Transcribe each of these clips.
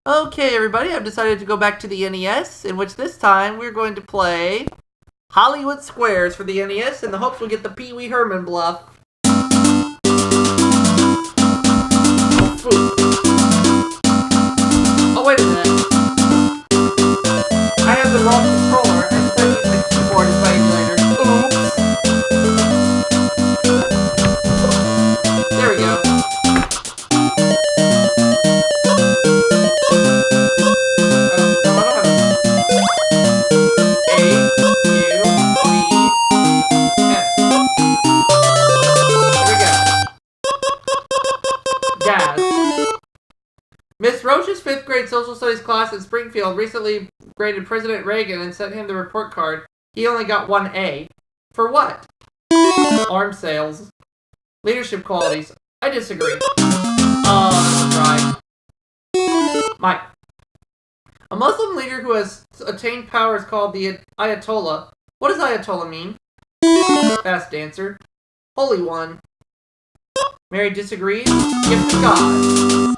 Okay, everybody, I've decided to go back to the NES, in which this time we're going to play Hollywood Squares for the NES in the hopes we'll get the Pee Wee Herman bluff. Oh, wait a minute. I have the wrong controller, and so the keyboard is my emulator. Oops. There we go. Miss Roach's 5th grade social studies class in Springfield recently graded President Reagan and sent him the report card. He only got 1 A. For what? Arms sales. Leadership qualities. I disagree. Right. Mike. A Muslim leader who has attained power is called the Ayatollah. What does Ayatollah mean? Fast dancer. Holy one. Mary disagrees. Gift of God.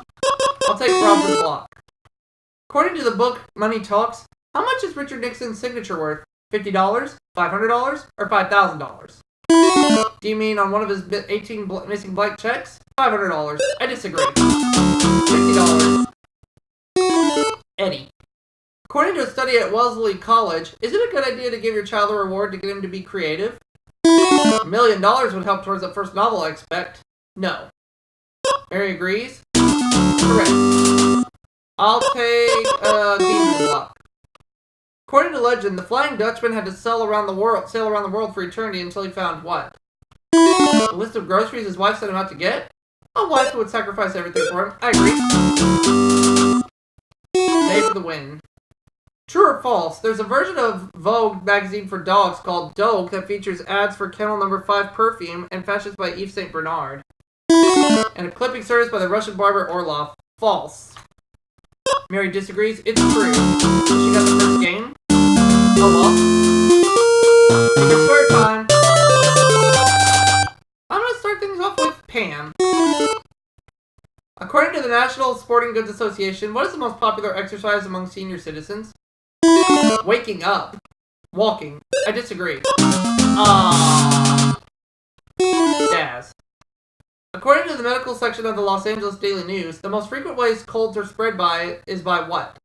I'll take Rob for the block. According to the book Money Talks, how much is Richard Nixon's signature worth? $50, $500, or $5,000? Do you mean on one of his 18 missing blank checks? $500. I disagree. $50. Eddie. According to a study at Wellesley College, is it a good idea to give your child a reward to get him to be creative? $1 million would help towards the first novel, I expect. No. Mary agrees. Correct. I'll take Demon Block. According to legend, the Flying Dutchman had to sail around the world for eternity until he found what? A list of groceries his wife sent him out to get? A wife who would sacrifice everything for him. I agree. May for the win. True or false? There's a version of Vogue magazine for dogs called Dogue that features ads for Kennel No. 5 perfume and fashions by Yves Saint Bernard. And a clipping service by the Russian barber Orlov. False. Mary disagrees. It's true. She got the first game. Oh well. Take your square time. I'm going to start things off with Pam. According to the National Sporting Goods Association, what is the most popular exercise among senior citizens? Waking up. Walking. I disagree. Daz. According to the medical section of the Los Angeles Daily News, the most frequent ways colds are spread is by what?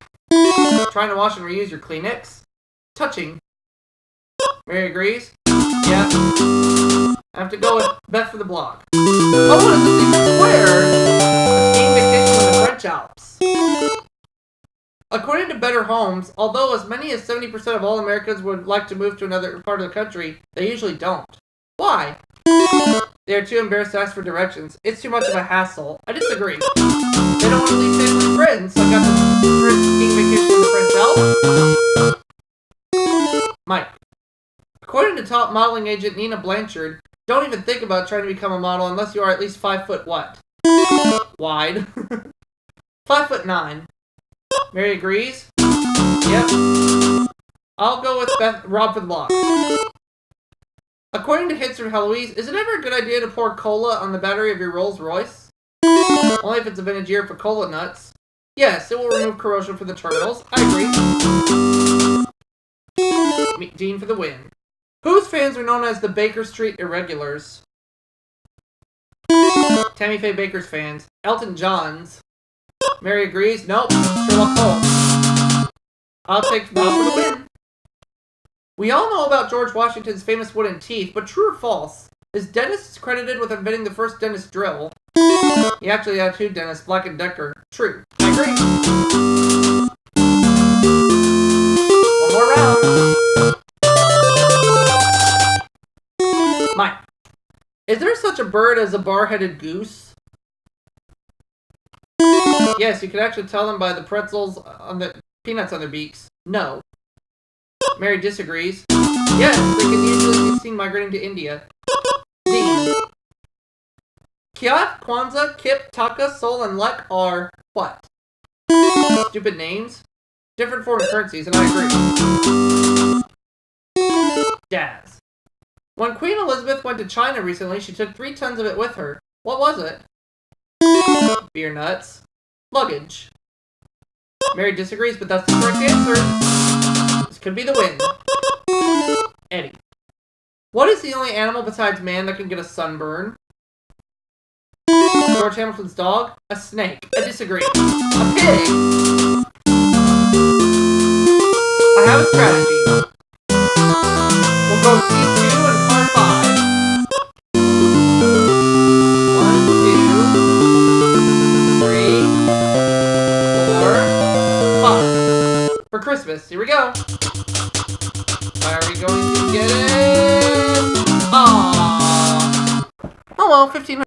Trying to wash and reuse your Kleenex? Touching. Mary agrees? Yeah. I have to go with Beth for the block. Oh, it's a secret square! A skiing vacation in the French Alps. According to Better Homes, although as many as 70% of all Americans would like to move to another part of the country, they usually don't. Why? They are too embarrassed to ask for directions. It's too much of a hassle. I disagree. They don't want to leave family and friends, so I got the French skiing vacation in the French Alps. Mike. According to top modeling agent Nina Blanchard, don't even think about trying to become a model unless you are at least 5 foot what? Wide. 5'9". Mary agrees? Yep. I'll go with Rob for the block. According to hints from Heloise, is it ever a good idea to pour cola on the battery of your Rolls Royce? Only if it's a vintage year for cola nuts. Yes, it will remove corrosion from the terminals. I agree. Dean for the win. Whose fans are known as the Baker Street Irregulars? Tammy Faye Baker's fans. Elton John's. Mary agrees. Nope. Sherlock Holmes. I'll take Bob for the win. We all know about George Washington's famous wooden teeth, but true or false? Is dentist credited with inventing the first dentist drill? He actually had 2 dentists, Black and Decker. True. I agree. One more round. Mike. Is there such a bird as a bar-headed goose? Yes, you can actually tell them by the pretzels on the peanuts on their beaks. No. Mary disagrees. Yes, they can usually be seen migrating to India. Dean. Kiat, Kwanzaa, Kip, Taka, Sol, and Lek are what? Stupid names? Different foreign currencies, and I agree. Daz. When Queen Elizabeth went to China recently, she took 3 tons of it with her. What was it? Beer nuts. Luggage. Mary disagrees, but that's the correct answer. This could be the win. Eddie. What is the only animal besides man that can get a sunburn? George Hamilton's dog? A snake. I disagree. A pig? I have a strategy. We'll go T2 and car 5. 1, 2, 3, 4, 5. For Christmas. Here we go. Are we going to get it? Aww. Oh well, 1500.